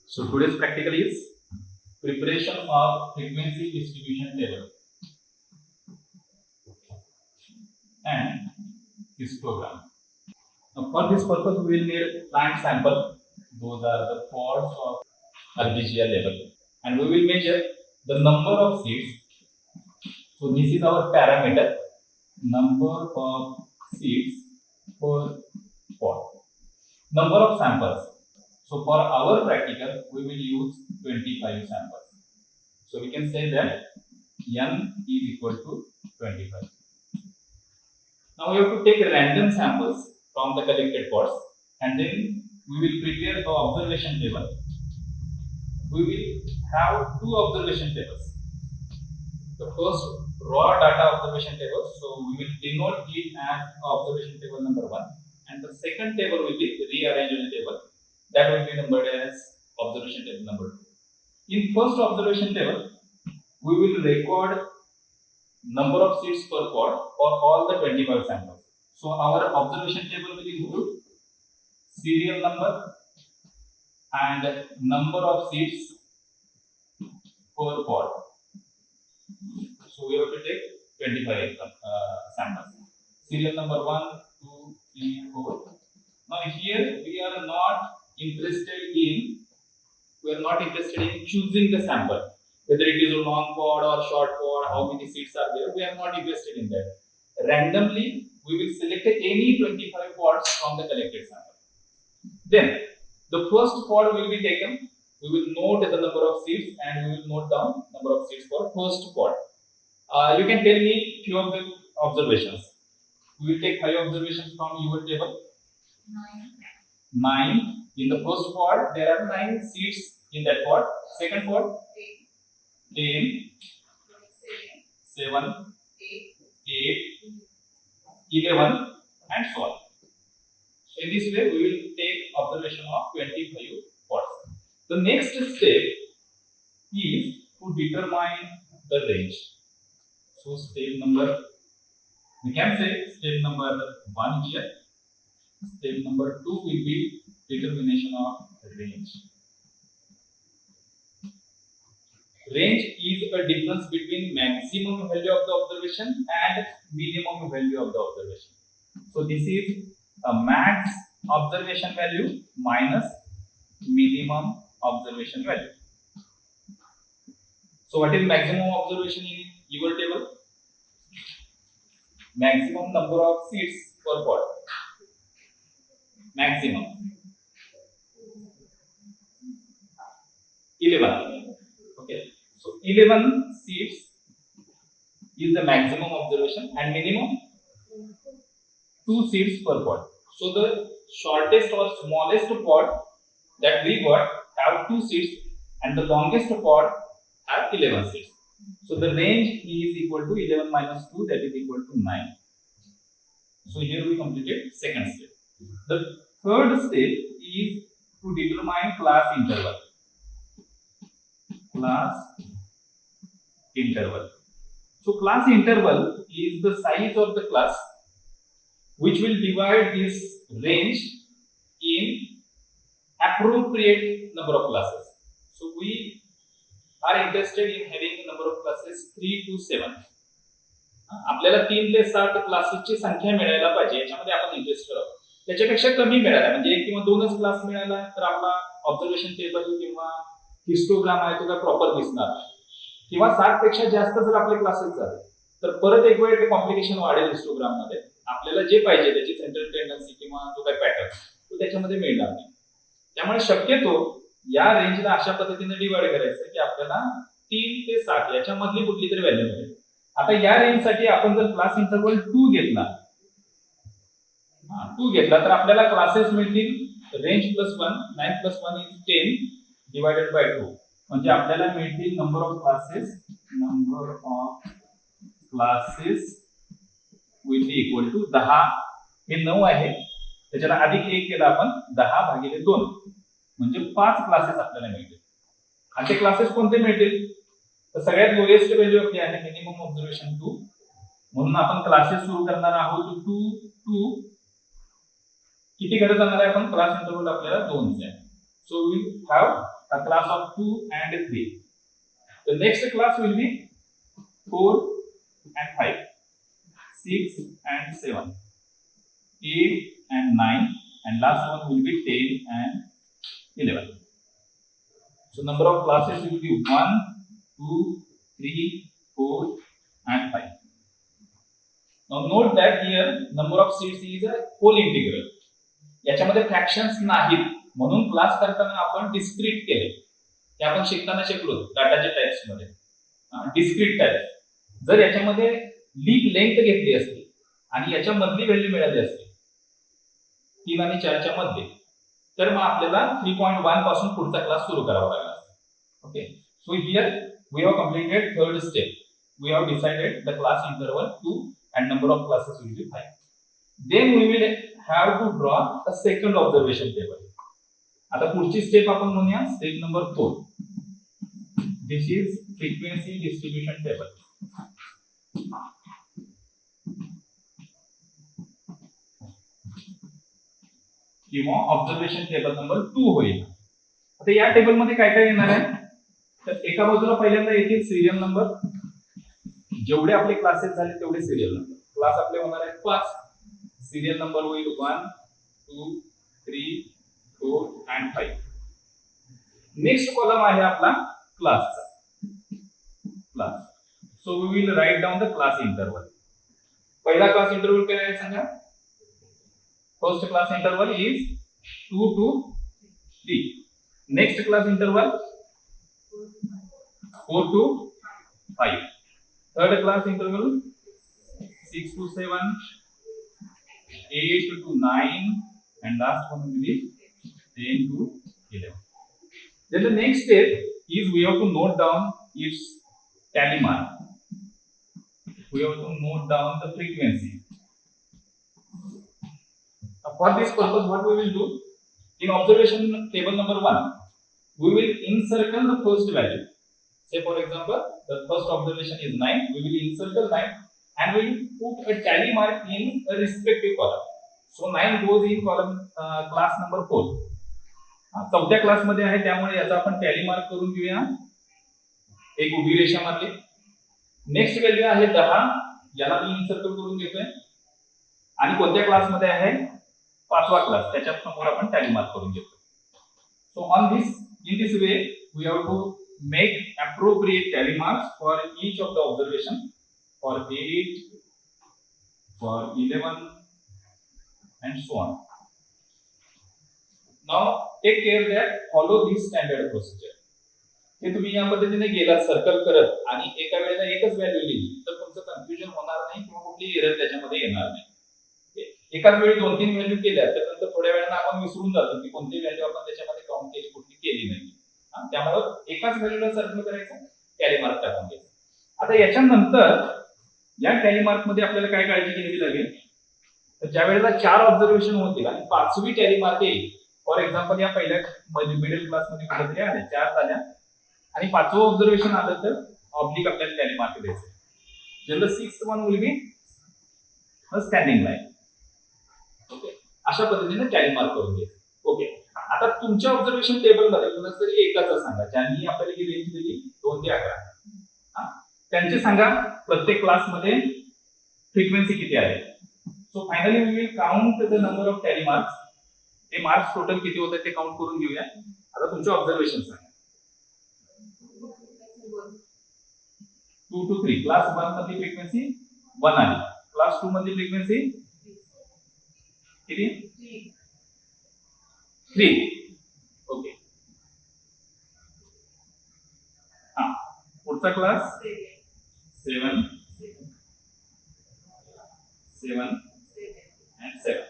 So today's practical is preparation of frequency distribution table and histogram. Now for this purpose we will need plant sample. Those are the pods of RBGA level, and we will measure the number of seeds. So this is our parameter, number of seeds per pod. Number of samples. So for our practical, we will use 25 samples. So we can say that n is equal to 25. Now we have to take random samples from the collected pods, and then we will prepare the observation table. We will have two observation tables. The first raw data observation table, so we will denote it as observation table number 1, and the second table will be rearranged table. That will be numbered as observation table number 2. In first observation table, we will record number of seeds per pod for all the 25 samples. So our observation table will include serial number and number of seeds per pod. So we have to take 25 samples. Serial number 1, 2, 3, 4. Now here we are not interested in choosing the sample, whether it is a long pod or short pod, how many seeds are there. We are not interested in that. Randomly, we will select any 25 pods from the collected sample. Then the first pod will be taken. We will note the number of seeds and we will note down number of seeds for first pod. You can tell me few of the observations. We will take 5 observations from your table. 9. In the first pod, there are 9 seeds in that pod. Second pod, 10, 7, 8, 11, and so on. So in this way, we will take observation of 25 pods. The next step is to determine the range. So step number, we can say step number 1 here. Step number 2 will be determination of range. Range is a difference between maximum value of the observation and minimum value of the observation. So this is a max observation value minus minimum observation value. So what is maximum observation in your table? Maximum number of seeds per pod. Maximum 11. Okay, so 11 seeds is the maximum observation and minimum 2 seeds per pod. So the shortest or smallest pod that we got have 2 seeds and the longest pod have 11 seeds. So the range is equal to 11 minus 2, that is equal to 9. So here we completed second step. The third step is to determine class interval. Class interval. So class interval is the size of the class which will divide this range in appropriate number of classes. So we are interested in having a number of classes 3 to 7. आपल्याला 3 ते 7 क्लासेसची संख्या मिळायला पाहिजे, याच्यामध्ये आपण interested आहोत. त्याच्यापेक्षा कमी मिळाला म्हणजे 1 किंवा 2च क्लास मिळाला तर आपला ऑब्झर्वेशन टेबल किंवा हिस्टोग्राम आहे तो काय प्रॉपर दिसणार नाही. किंवा 7 पेक्षा जास्त जर आपले क्लासेस झाले तर परत एक वेळ ते कॉम्प्लिकेशन वाढेल हिस्टोग्राम मध्ये. आपल्याला जे पाहिजे त्याची सेंट्रल टेंडन्सी किंवा जो काही पॅटर्न तो त्याच्यामध्ये मिळणार नाही. त्यामुळे शक्यतो या रेंजला अशा पद्धतीने डिवाइड करायचं की आपल्याला 3 ते 7 याच्यामधली कुठली तरी व्हॅल्यू मिळेल. आता या रेंजसाठी आपण जर क्लास इंटरवल 2 घेतला तर आपल्याला क्लासेस मिळतील range plus 1, 9 plus 1 is 10 divided by 2. म्हणजे आपल्याला मिळतील number of classes will be equal to 10. हे 9 आहे, त्याच्याला अधिक 1 केला आपण 10 भागिले 2 म्हणजे 5 क्लासेस आपल्याला मिळतील. आणि ते क्लासेस कोणते मिळतील? तर सगळ्यात लोएस्ट व्हॅल्यू आपली आहे मिनिमम ऑब्झर्वेशन 2. म्हणून आपण क्लासेस सुरू करणार आहोत 2 किती कडे जाणार आहे आपण? क्लास इंटरवल आपल्याला 2 चे. So we have a class of 2 and 3. The next class will be 4 and 5, 6 and 7, 8 and 9, and last one will be 10 and 11. So number of classes will be 1, 2, 3, 4 and 5. Now note that here number of seats is a whole integral. याच्यामध्ये fractions नाहीत म्हणून class करताना आपण discrete केले. ते आपण शिकताना शिकलो डाटाच्या टाइप्स मध्ये. डिस्क्रीट टाइप्स जर याच्यामध्ये लीप लेंथ घेतली असती आणि याच्या मधली व्हॅल्यू मिळाली असती 3 आणि 4 च्या मध्ये, तर मग आपल्याला 3.1 पासून पुढचा क्लास सुरू करावा लागला असता. Okay, so here we have completed third step. We have decided the class interval 2 and number of classes will be 5. Then we will have to draw a second observation table. आता पुढची step आपण म्हणूया step number 4. This is frequency distribution table. किंवा observation table number 2 होईल. आता या table मध्ये काय काय येणार आहे, तर एका बाजूला पहिल्यांदा येतील सिरियल नंबर. जेवढे आपले क्लासेस झाले तेवढे सिरियल नंबर. क्लास आपले होणार आहेत 5. सिरियल नंबर होईल 1, 2, 3, 4 and 5. नेक्स्ट कॉलम आहे आपला क्लासचा. Class. So we will write down the class interval. पहिला क्लास इंटरवल काय आहे सांगा. First class interval is 2 to 3. Next class interval 4 to 5. Third class interval 6 to 7, 8 to 9, and last one will be 10 to 11. Then the next step is we have to note down its tally mark. We have to note down the frequency. For this purpose, what we will do in observation table number 1, we will encircle the first value. Say for example, the first observation is 9. We will encircle 9 and we will put a tally mark in a respective column. So 9 goes in column class number 4. चौथ्या class मध्ये आहे त्यामुळे याचा आपण tally mark करून घेऊया. एक उभी रेषा मारली. नेक्स्ट व्हॅल्यू आहे 10. याला मी इन्सर्कल करून घेतोय. आणि कोणत्या क्लास मध्ये आहे, 5वा क्लास, त्याच्या समोर आपण टॅली मार्क करून घेतो. So on this in this way we have to make appropriate tally marks for each of the observation for 8, for 11 and so on. Now take care that follow this standard procedure. हे तुम्ही या पद्धतीने गेला circle करत आणि एका वेळेला एकच व्हॅल्यू लिहिली तर तुमचं कन्फ्युजन होणार नाही किंवा कुठली एरर त्याच्यामध्ये येणार नाही. एकाच वेळी 2-3 व्हॅल्यू केल्या तर नंतर थोड्या वेळाने आपण विसरून जातो की कोणती व्हॅल्यू आपण त्याच्यामध्ये काउंट केली कुठली केली नाही. त्यामुळे एकाच व्हॅल्यूला सर्कल करायचं, टॅली मार्क टाकून घ्यायचं. आता याच्यानंतर या टॅली मार्क मध्ये आपल्याला काय काळजी घ्यावी लागेल, तर ज्या वेळेला 4 ऑब्झर्वेशन होतील आणि 5वी टॅली मार्क येईल. फॉर एक्झाम्पल या पहिल्या मिडल क्लास मध्ये कुठेतरी आले 4 झाल्या आणि 5वं ऑब्झर्वेशन आलं तर ऑब्लिक आपल्याला टॅली मार्क द्यायचं. then the 6th one will be a standing line. Okay, अशा पद्धतीने टॅली मार्क करून घ्यायचं. ओके, आता तुमच्या ऑब्झर्वेशन टेबल मध्ये कुणाच तरी एकाच सांगा ज्यांनी आपल्याला ही रेंज दिली 2 ते 11. त्यांचे सांगा प्रत्येक क्लास मध्ये फ्रिक्वेन्सी किती आहे. So finally we will count the number of tally marks. ते मार्क्स टोटल किती होतात ते काउंट करून घेऊया. आता तुमचे ऑब्झर्वेशन सांगा. 2 to 3. क्लास 1 मध्ये फ्रिक्वेन्सी 1 आली. क्लास 2 मध्ये फ्रिक्वेन्सी किती, 3. ओके, पुढचा class 7 and 7.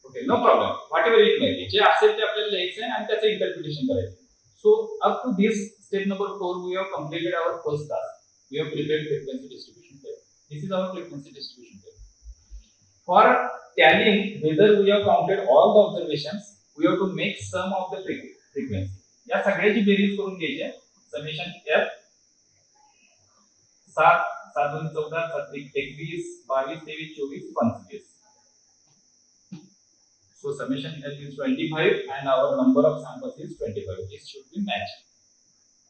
Okay, no problem. Whatever it may be, जे असेल ते आपल्याला लिहायचं आहे आणि त्याचं इंटरप्रिटेशन करायचं. So up to this step number 4 we have completed our first task. We have prepared frequency distribution table. This is our frequency distribution table. For tallying whether we have counted all the observations, we have to make sum of the frequency. या सगळ्याची बेरीज करून घ्यायची आहे. Summation F 7 7 2 14 7 1 21 22 23 24 25. So summation L is 25 and our number of samples is 25. This should be matched.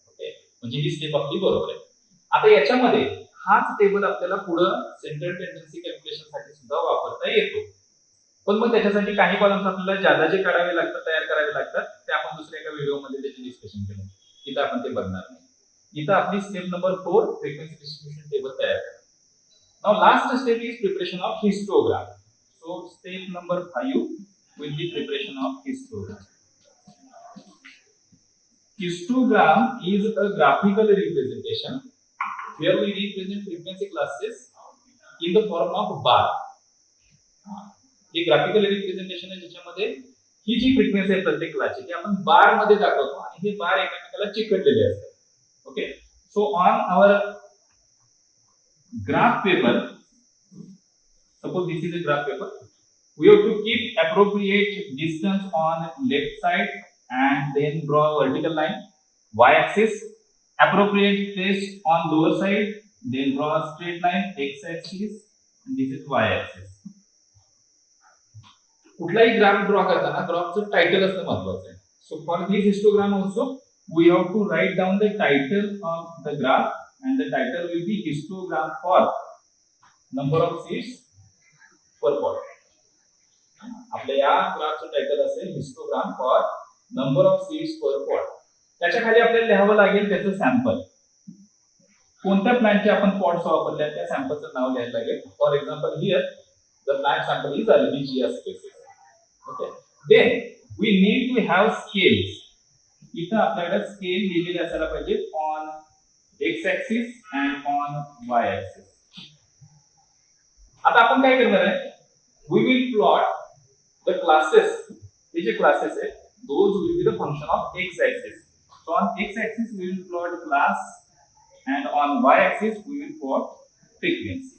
Okay, म्हणजे ही step आपली बरोबर आहे. आता याच्यामध्ये हाच टेबल आपल्याला पुढे सेंट्रल टेंडन्सी कॅल्क्युलेशन साठी सुद्धा वापरता येतो. पण मग त्याच्यासाठी काही कॉलम्स आपल्याला ज्यादा जे करावे लागतात, तयार करावे लागतात, ते आपण दुसऱ्या एका व्हिडिओ मध्ये त्याचे डिस्कशन केलं. इथं आपण ते बघणार नाही. इथं आपली step number 4 frequency distribution table तयार करा. Now last step is preparation of histogram. So step number 5 will be preparation of histogram. Histogram is a graphical representation where we represent frequency classes in the form of bar. हे graphical representation आहे ज्याच्यामध्ये ही जी frequency आहे प्रत्येक क्लासची ती आपण बार मध्ये दाखवतो आणि हे बार एकमेकाला चिकटलेले असतात. Okay, so on our graph paper, suppose this is a graph paper, we have to keep appropriate distance on left side and then draw a vertical line, y axis, appropriate place on lower side, then draw a straight line, x axis, and this is y axis. कुठलाही graph draw करताना ग्राफचं title असणं महत्त्वाचं आहे. So for this histogram also we have to write down the title of the graph and the title will be histogram for number of seats per pod. आपल्या या ग्राफचं title असेल histogram for number of seats per pod. त्याच्या खाली आपल्याला लिहावं लागेल त्याचं sample, कोणत्या प्लांटचे आपण पॉड्स वापरले त्या सॅम्पलचं नाव लिहायला लागेल. For example here the plant sample is albizia species. Okay, then we need to have scales. इथं आपल्याकडे स्केल लिहिलेले असायला पाहिजे on x axis and on y axis. आता आपण काय करणार आहे, we will plot the classes. हे जे क्लासेस आहेत those will be the function of x axis. So on x axis we will plot class and on y axis we will plot frequency.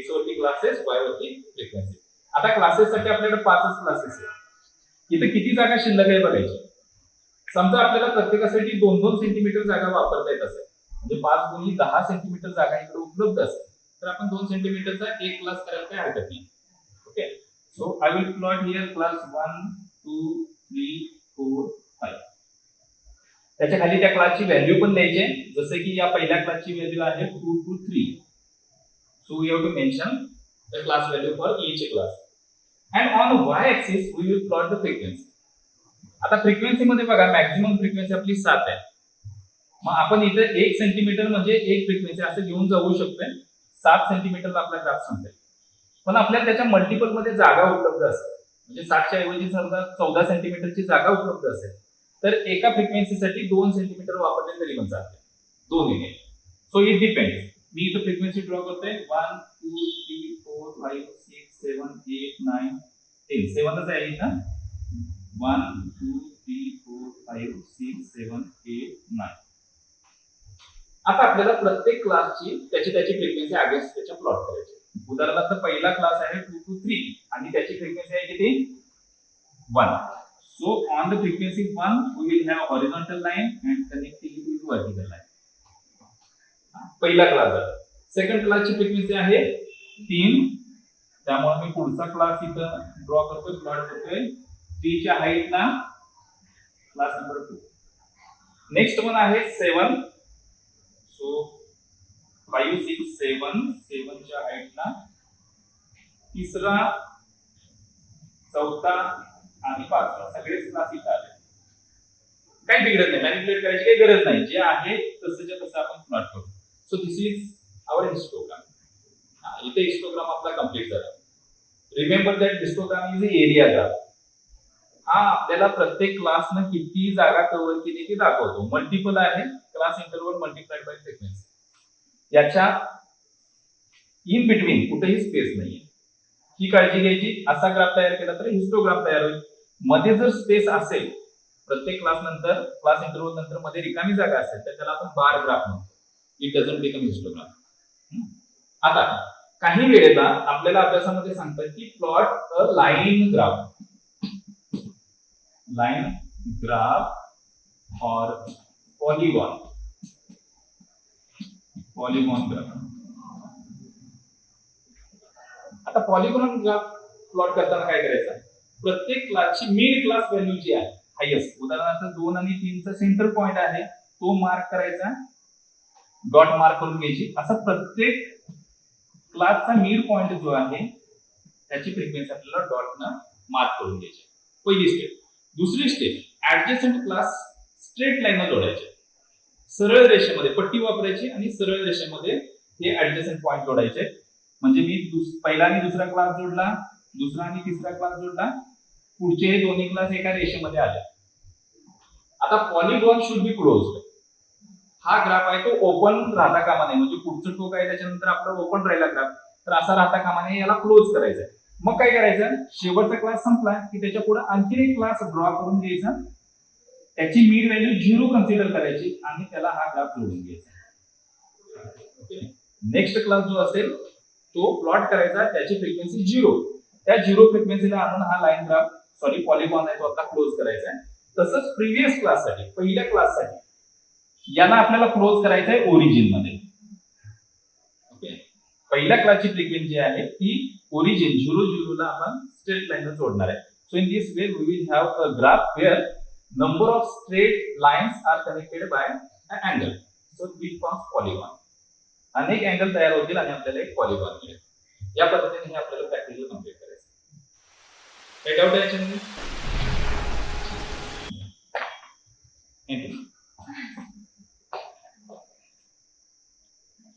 x वरती classes, y वरती frequency. आता classes साठी आपल्याकडे 5च classes आहेत. इथे किती जागा शिल्लक आहे बघायची. समजा आपल्याला प्रत्येकासाठी 2-2 सेंटीमीटर जागा वापरता येत असेल, म्हणजे 5 गुणिले 10 सेंटीमीटर जागा इकडे उपलब्ध असेल तर आपण 2 सेंटीमीटरचा एक क्लास करायला काही हरकत नाही. Okay, so I will plot here class 1 2 3 4 5. त्याच्या खाली त्या क्लासची व्हॅल्यू पण द्यायची, जसे की या पहिल्या क्लासची व्हॅल्यू आहे 2 to 3. So we have to mention the class value for each class and on y axis we will plot the frequency. आता फ्रिक्वेन्सी मध्ये बघा मॅक्झिमम फ्रिक्वेन्सी आपली 7 आहे. मग आपण इथे 1 सेंटीमीटर म्हणजे एक फ्रिक्वेन्सी असं घेऊन जाऊ शकतोय. 7 सेंटीमीटरला आपला ग्राफ संपेल. पण आपल्याला त्याच्या मल्टिपल मध्ये जागा उपलब्ध असेल, म्हणजे 7 च्या ऐवजी समजा 14 सेंटीमीटरची जागा उपलब्ध असेल तर एका फ्रिक्वेन्सीसाठी 2 सेंटीमीटर वापरले तरी पण चालते, दोन्हीने. So it depends. मी इथे फ्रिक्वेन्सी ड्रॉ करतोय 1 2 3 4 5 6 7 8 9 10. 7च आहे इथं. 1 2 3 4 5 6 7 8 9. आता आपल्याला प्रत्येक क्लासची त्याची फ्रिक्वेन्सी अगेन्स्ट त्याच्या प्लॉट करायची. उदाहरणार्थ पहिला क्लास आहे 2 to 3 आणि त्याची फ्रिक्वेन्सी आहे किती 1. So on the frequency 1 we will have horizontal line and connecting to vertical line. पहिला क्लास आहे. सेकंड क्लासची फ्रिक्वेन्सी आहे 3, त्यामुळे मी पुढचा क्लास इथं ड्रॉ करतोय, प्लॉट करतोय 3 च्या हाईटला क्लास नंबर 2. नेक्स्ट वन आहे 7. सो 5 6 7 7 च्या हाईटला तिसरा, चौथा आणि पाचवा सगळेच क्लास इथं आले. काही बिघडत नाही, मॅनिप्युलेट करायची काही गरज नाही, जे आहे तसंच्या तसं आपण प्लॉट करू. So this is our histogram. इथे हिस्टोग्राम आपला कंप्लीट झाला. Remember that histogram is area graph. हा आपल्याला प्रत्येक क्लासनं किती जागा कव्हर केली ती दाखवतो. मल्टिपल आहे, class interval multiplied by frequency. याच्या इन बिटवीन कुठेही स्पेस नाहीये, ही काळजी घ्यायची. असा ग्राफ तयार केला तर हिस्टोग्राम तयार होईल. मध्ये जर स्पेस असेल, प्रत्येक क्लास नंतर क्लास इंटरवल नंतर मध्ये रिकामी जागा असेल तर त्याला आपण बार ग्राफ म्हणतो. It doesn't become histogram. आता काही वेळेला आपल्याला अभ्यासामध्ये सांगतात की plot a line graph, line graph और पॉलीगॉन ग्राफ. आता पॉलीगॉन ग्राफ प्लॉट करताना काय करायचं, प्रत्येक क्लासची मिड क्लास व्हॅल्यू जी आहे हायेस्ट, उदाहरणार्थ 2 आणि 3 चा सेंटर पॉइंट आहे तो मार्क करायचा, डॉट मार्क करून घ्यायची. असं प्रत्येक क्लासचा मिड पॉइंट जो आहे त्याची फ्रिक्वेन्सी आपल्याला डॉटनं मार्क करून घ्यायची. पहिली स्टेप. दुसरी स्टेप, ऍडजस्टंट क्लास स्ट्रेट लाईनला जोडायचे, सरळ रेषेमध्ये पट्टी वापरायची आणि सरळ रेषेमध्ये हे ऍडजस्टंट पॉइंट जोडायचे. म्हणजे मी पहिला आणि दुसरा क्लास जोडला, दुसरा आणि तिसरा क्लास जोडला, पुढचे दोन्ही क्लास एका रेषेमध्ये आले. आता पॉलीगॉन शुड बी क्लोज्ड. हा ग्राफ आहे तो ओपन राहता कामा नये, म्हणजे पुढचं टोक आहे त्याच्यानंतर आपला ओपन राहिला ग्राफ, तर असा राहता कामा नये, याला क्लोज करायचं आहे. मग काय करायचं, शेवटचा क्लास संपला की त्याच्या पुढे आणखी एक क्लास ड्रॉ करून घ्यायचा, त्याची मिड व्हॅल्यू 0 कन्सिडर करायची आणि त्याला हा ग्राफ जोडून घ्यायचा. नेक्स्ट क्लास जो असेल तो प्लॉट करायचा, त्याची फ्रिक्वेन्सी 0, त्या 0 फ्रिक्वेन्सीला आपण हा लाईन ग्राफ पॉलीगॉन आहे तो आता क्लोज करायचा आहे. तसंच प्रिव्हियस क्लास साठी, पहिल्या क्लास साठी याला आपल्याला क्लोज करायचं आहे ओरिजिन मध्ये. ओके, पहिल्या क्लासची फ्रिक्वेन्सी आहे ती ओरिजिन 0 ला आपण स्ट्रेट लाईनला जोडणार आहे. So in this way we will have a graph where number of straight lines are connected by an angle, so it forms polygon. अनेक अँगल तयार होतील आणि आपल्याला एक पॉलीगॉन मिळेल. या पद्धतीने हे आपल्याला प्रॅक्टिकली कम्प्लीट करायचं. काही डाऊट आहे याच्यामध्ये?